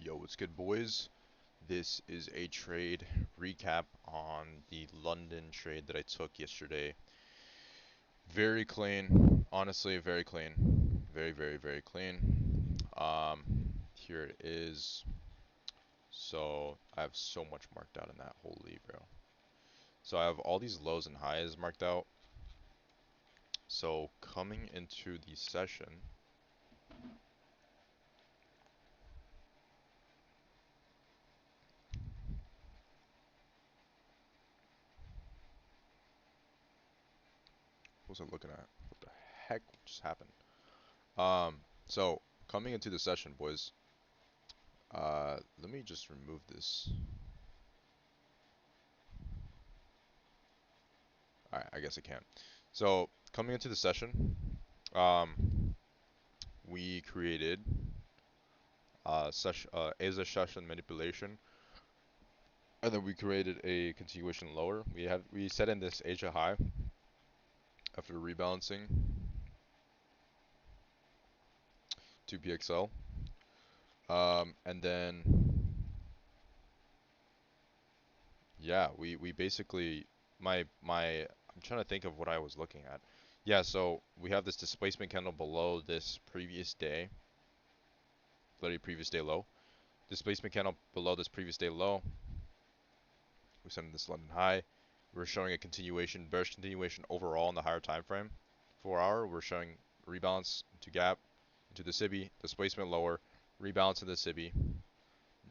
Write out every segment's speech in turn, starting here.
Yo, what's good, boys? This is a trade recap on the London trade that I took yesterday. Very clean, honestly, very clean. Very, very, very clean. Here it is. So I have so much marked out in that, holy bro. So I have all these lows and highs marked out. So coming into the session, what was I looking at? What the heck just happened? So coming into the session, boys. Let me just remove this. Alright, I guess I can. So, coming into the session, um, we created ASA session manipulation, and then we created a continuation lower. We set in this Asia high after rebalancing to PXL, and then yeah, we basically I'm trying to think of what I was looking at. Yeah, so we have this displacement candle below this previous day, literally previous day low. Displacement candle below this previous day low. We sent this London high. We're showing a continuation, bearish continuation overall in the higher time frame. 4 hour, we're showing rebalance into gap, into the SIBI, displacement lower, rebalance in the SIBI,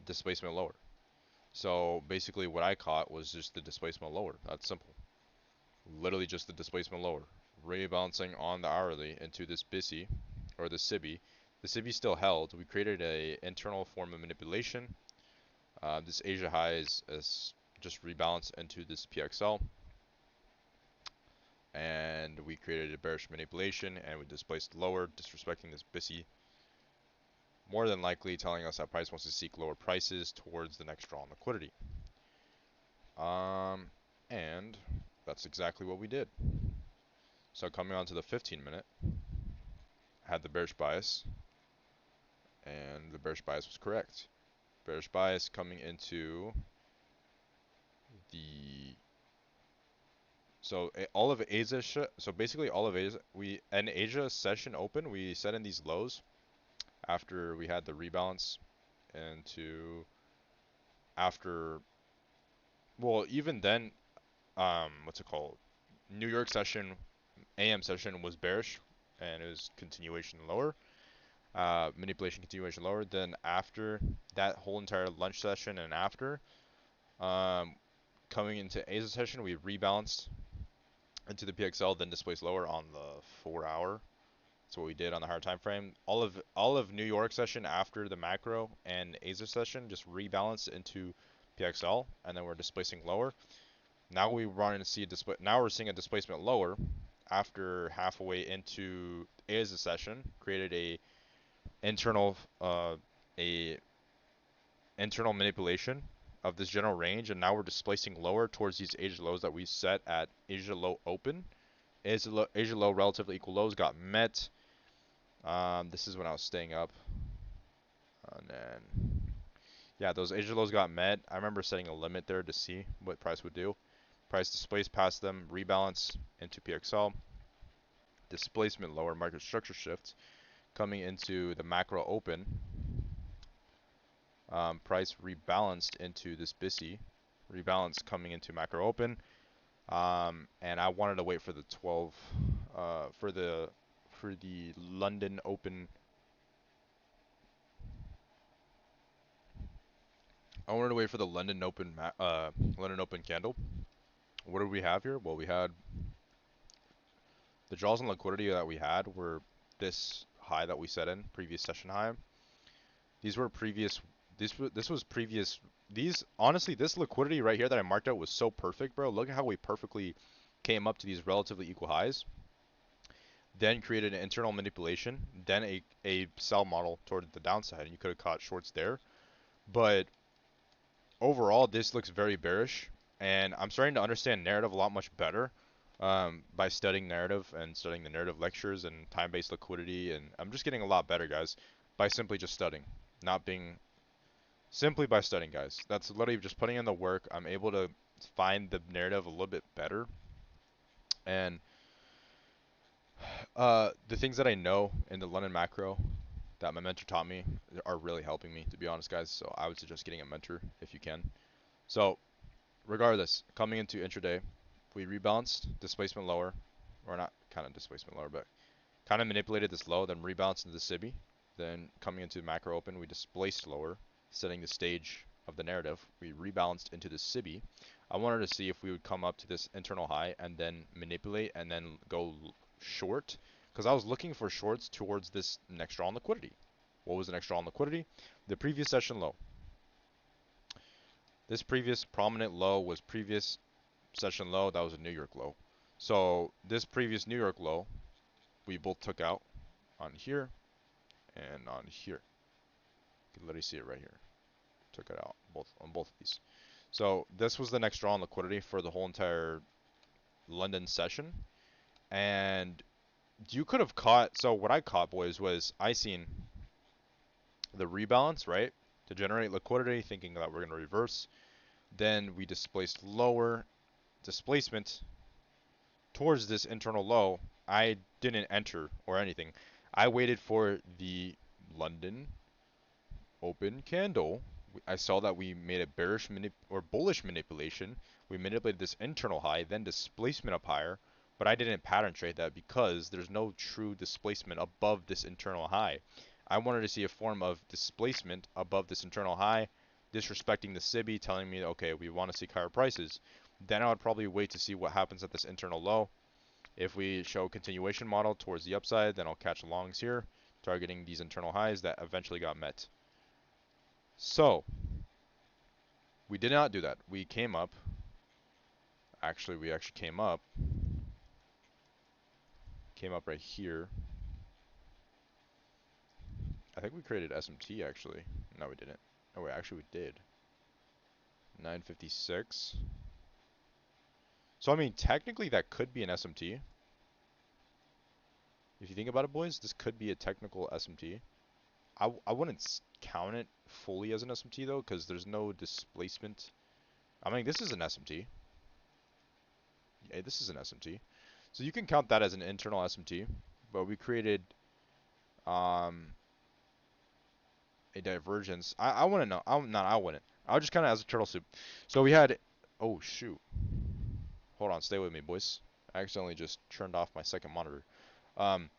displacement lower. So basically what I caught was just the displacement lower. That's simple. Literally just the displacement lower. Rebalancing on the hourly into this BISI, or the SIBI. The SIBI still held. We created a internal form of manipulation. This Asia high is just rebalanced into this PXL, and we created a bearish manipulation, and we displaced lower, disrespecting this BISI, more than likely telling us that price wants to seek lower prices towards the next draw on liquidity. And that's exactly what we did. So coming on to the 15-minute, had the bearish bias, and the bearish bias was correct. Bearish bias coming into the all of Asia, so basically all of Asia, an Asia session open, we set in these lows after we had the rebalance into after, well, even then, what's it called? New York session, AM session was bearish, and it was continuation lower, manipulation continuation lower. Then after that whole entire lunch session and after, um, coming into Asia session, we rebalanced into the PXL, then displaced lower on the 4 hour. That's what we did on the higher time frame. All of New York session after the macro and Asia session just rebalanced into PXL, and then we're displacing lower. Now we run to see a display. Now we're seeing a displacement lower after halfway into Asia session. Created internal a internal manipulation of this general range, and now we're displacing lower towards these Asia lows that we set at Asia low open. Asia low relatively equal lows got met. This is when I was staying up, and then yeah, those Asia lows got met. I remember setting a limit there to see what price would do. Price displaced past them, rebalance into PXL, displacement lower, market structure shift, coming into the macro open. Price rebalanced into this BISI, rebalance coming into macro open, and I wanted to wait for the 12, for the London open. I wanted to wait for the London open candle. What did we have here? Well, we had the draws and liquidity that we had were this high that we set in, previous session high. These were previous. This was previous. These honestly, this liquidity right here that I marked out was so perfect, bro. Look at how we perfectly came up to these relatively equal highs. Then created an internal manipulation. Then a sell model toward the downside, and you could have caught shorts there. But overall, this looks very bearish, and I'm starting to understand narrative a lot much better by studying narrative and studying the narrative lectures and time-based liquidity, and I'm just getting a lot better, guys, by simply just studying, not being Simply by studying, guys. That's literally just putting in the work. I'm able to find the narrative a little bit better, and the things that I know in the London macro that my mentor taught me are really helping me, to be honest, guys. So I would suggest getting a mentor if you can. So regardless, coming into intraday, we rebalanced displacement lower, or not kind of displacement lower, but kind of manipulated this low, then rebalanced into the SIBI. Then coming into macro open, we displaced lower, setting the stage of the narrative. We rebalanced into the SIBI. I wanted to see if we would come up to this internal high and then manipulate and then go short, because I was looking for shorts towards this next draw on liquidity. What was the next draw on liquidity? The previous session low. This previous prominent low was previous session low. That was a New York low. So this previous New York low, we both took out on here and on here. You can literally see it right here. Took it out both on both of these. So this was the next draw on liquidity for the whole entire London session. And you could have caught, so what I caught, boys, was I seen the rebalance, right? To generate liquidity, thinking that we're going to reverse. Then we displaced lower displacement towards this internal low. I didn't enter or anything. I waited for the London open candle. I saw that we made a bearish or bullish manipulation. We manipulated this internal high, then displacement up higher, but I didn't pattern trade that because there's no true displacement above this internal high. I wanted to see a form of displacement above this internal high, disrespecting the SIBI, telling me, okay, we want to see higher prices. Then I would probably wait to see what happens at this internal low. If we show continuation model towards the upside, then I'll catch longs here, targeting these internal highs that eventually got met. So, we did not do that. We came up. Actually, we actually came up. Came up right here. I think we created SMT actually. No, we didn't. Oh wait, actually we did. 956. So I mean, technically that could be an SMT. If you think about it, boys, this could be a technical SMT. I wouldn't count it fully as an SMT though, because there's no displacement. I mean, this is an SMT. Yeah, this is an SMT. So you can count that as an internal SMT, but we created um, a divergence. I want to know. I wouldn't. I would just kind of as a turtle soup. So we had. Oh shoot. Hold on. Stay with me, boys. I accidentally just turned off my second monitor. Um,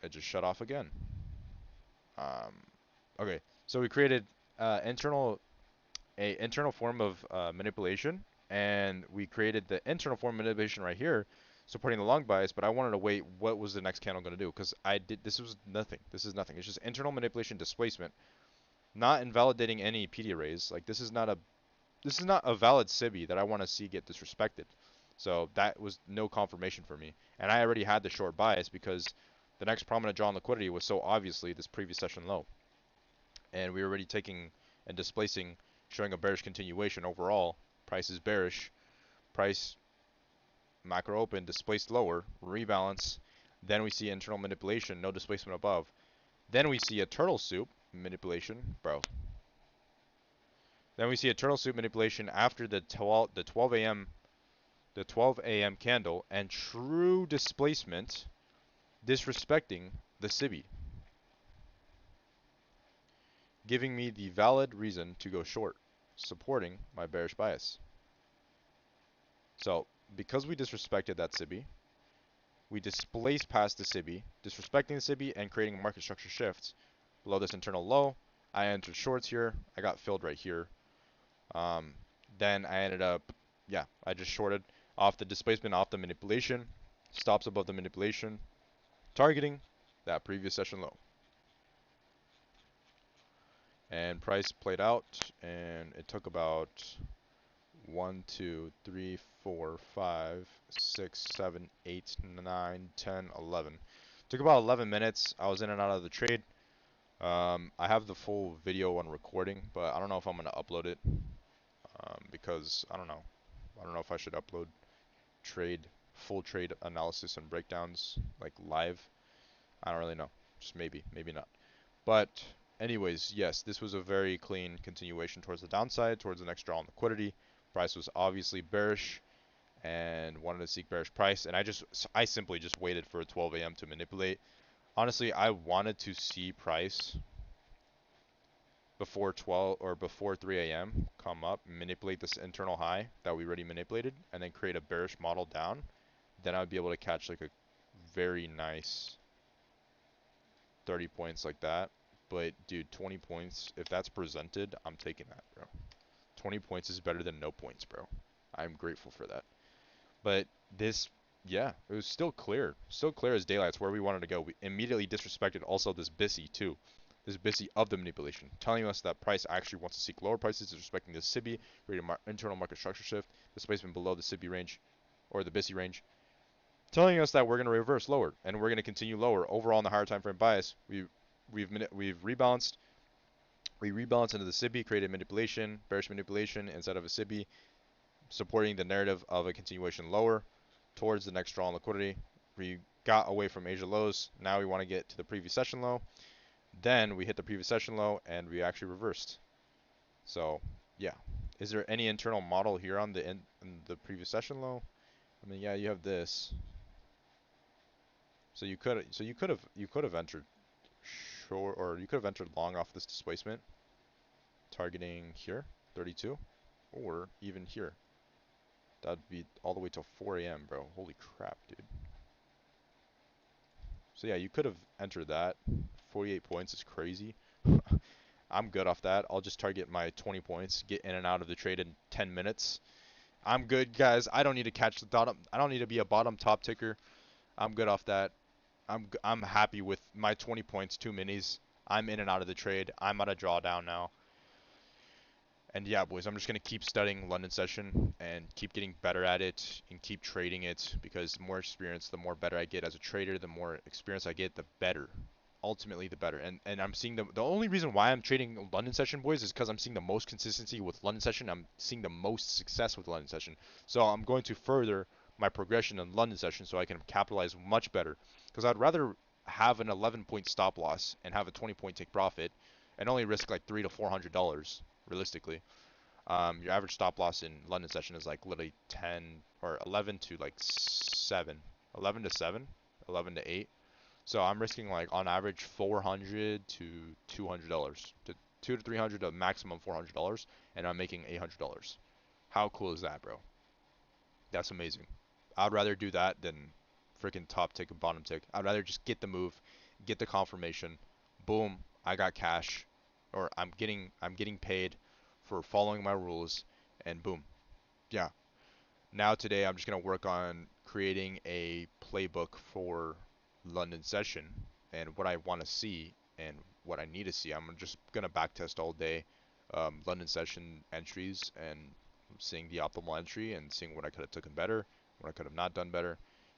it just shut off again. Um, okay. So we created a internal form of manipulation, and we created the internal form of manipulation right here, supporting the long bias. But I wanted to wait. What was the next candle going to do? Because I did. This was nothing. This is nothing. It's just internal manipulation displacement. Not invalidating any PD arrays. Like this is not a valid SIBI that I want to see get disrespected. So that was no confirmation for me. And I already had the short bias because the next prominent draw on liquidity was so obviously this previous session low. And we were already taking and displacing, showing a bearish continuation overall. Price is bearish. Price macro open, displaced lower, rebalance. Then we see internal manipulation, no displacement above. Then we see a turtle soup manipulation, bro. Then we see a turtle soup manipulation after the 12 a.m. the 12 a.m. candle and true displacement disrespecting the SIBI, giving me the valid reason to go short, supporting my bearish bias. So because we disrespected that SIBI, we displaced past the SIBI, disrespecting the SIBI and creating market structure shifts below this internal low. I entered shorts here. I got filled right here. Then I ended up, yeah, I just shorted off the displacement, off the manipulation, stops above the manipulation, targeting that previous session low. And price played out, and it took about 1, 2, 3, 4, 5, 6, 7, 8, 9, 10, 11. Took about 11 minutes. I was in and out of the trade. I have the full video on recording, but I don't know if I'm going to upload it because I don't know. I don't know if I should upload full trade analysis and breakdowns like live. I don't really know. Just maybe, maybe not. But anyways, yes, this was a very clean continuation towards the downside, towards the next draw on liquidity. Price was obviously bearish and wanted to seek bearish price, and I simply just waited for 12 a.m. to manipulate. Honestly, I wanted to see price before 12 or before 3 a.m. come up, manipulate this internal high that we already manipulated, and then create a bearish model down. Then I'd be able to catch like a very nice 30 points like that. But dude, 20 points, if that's presented, I'm taking that, bro. 20 points is better than no points, bro. I'm grateful for that. But this, yeah, it was still clear as daylight. It's where we wanted to go. We immediately disrespected also this BISI too. This BISI of the manipulation, telling us that price actually wants to seek lower prices, disrespecting the SIBI, creating internal market structure shift, displacement below the SIBI range, or the BISI range, telling us that we're going to reverse lower and we're going to continue lower. Overall, in the higher time frame bias, we've rebalanced. We rebalanced into the SIBI, created manipulation, bearish manipulation instead of a SIBI, supporting the narrative of a continuation lower towards the next draw on liquidity. We got away from Asia lows. Now we want to get to the previous session low. Then we hit the previous session low and we actually reversed. So yeah, is there any internal model here on the in the previous session low? I mean, yeah, you have this. So you could have entered short, or you could have entered long off this displacement, targeting here, 32, or even here. That'd be all the way till 4 a.m., bro. Holy crap, dude. So yeah, you could have entered that. 48 points is crazy. I'm good off that. I'll just target my 20 points, get in and out of the trade in 10 minutes. I'm good, guys. I don't need to catch the bottom. I don't need to be a bottom top ticker. I'm good off that. I'm happy with my 20 points, 2 minis. I'm in and out of the trade. I'm at a drawdown now. And yeah, boys, I'm just going to keep studying London session and keep getting better at it and keep trading it, because the more experience, the more better I get as a trader, the more experience I get, the better. Ultimately, the better. And I'm seeing the only reason why I'm trading London session, boys, is because I'm seeing the most consistency with London session. I'm seeing the most success with London session. So I'm going to further my progression in London session so I can capitalize much better. Because I'd rather have an 11 point stop loss and have a 20 point take profit and only risk like $300 to $400 realistically. Your average stop loss in London session is like literally 10 or 11 to like 7, 11 to 7, 11 to 8. So I'm risking like on average $400 to $200, to $200 to $300 to maximum $400, and I'm making $800. How cool is that, bro? That's amazing. I'd rather do that than freaking top tick and bottom tick. I'd rather just get the move, get the confirmation, boom, I got cash, or I'm getting paid for following my rules, and boom, yeah. Now today I'm just gonna work on creating a playbook for London session and what I want to see and what I need to see. I'm just gonna backtest all day London session entries and seeing the optimal entry and seeing what I could have taken better, what I could have not done better.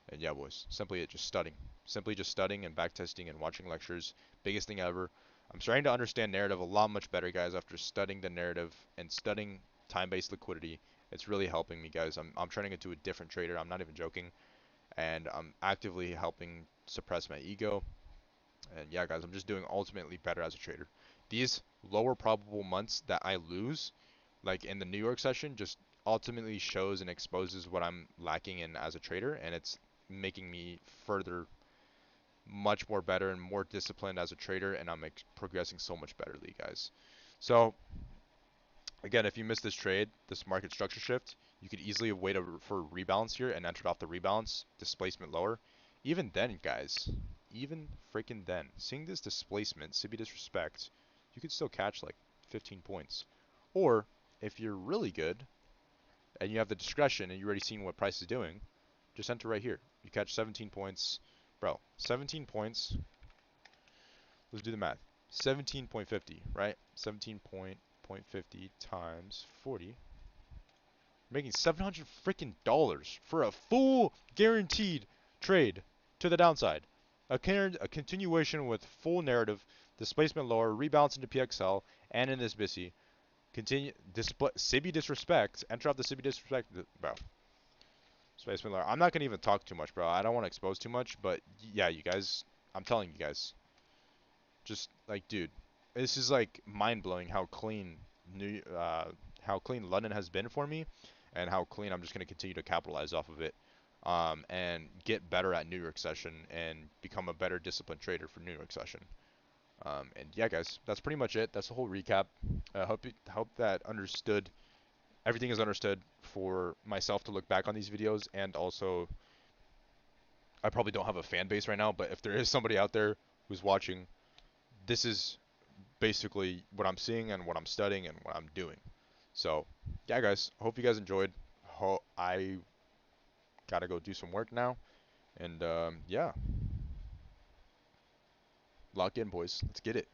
And yeah, boys, simply just studying. Simply just studying and backtesting and watching lectures. Biggest thing ever. I'm starting to understand narrative a lot much better, guys, after studying the narrative and studying time-based liquidity. It's really helping me, guys. I'm turning into a different trader. I'm not even joking. And I'm actively helping suppress my ego. And yeah, guys, I'm just doing ultimately better as a trader. These lower probable months that I lose, like in the New York session, just ultimately shows and exposes what I'm lacking in as a trader, and it's making me further much more better and more disciplined as a trader, and I'm progressing so much betterly, guys. So again, if you miss this trade, this market structure shift, you could easily wait for a rebalance here and enter off the rebalance, displacement lower. Even then, guys, even freaking then, seeing this displacement, SIBI disrespect, you could still catch like 15 points. Or if you're really good and you have the discretion and you're already seeing what price is doing, just enter right here. You catch 17 points. Bro, 17 points. Let's do the math. 17.50, right? 17.50 times 40. Making 700 freaking dollars for a full guaranteed trade to the downside. A continuation with full narrative, displacement lower, rebalance into PXL, and in this BISI. Continue SIBI disrespect. Enter off the SIBI disrespect, bro. Displacement lower. I'm not gonna even talk too much, bro. I don't want to expose too much, but yeah, you guys. I'm telling you guys. Just like, dude. this is like mind blowing New how clean London has been for me, and how clean I'm just gonna continue to capitalize off of it, and get better at New York session and become a better disciplined trader for New York session. And yeah, guys, that's pretty much it. That's the whole recap. I hope that understood everything is understood for myself to look back on these videos, and also I probably don't have a fan base right now, but if there is somebody out there who's watching, this is basically what I'm seeing and what I'm studying and what I'm doing. So, yeah, guys, hope you guys enjoyed. I gotta go do some work now, and yeah, lock in, boys. Let's get it.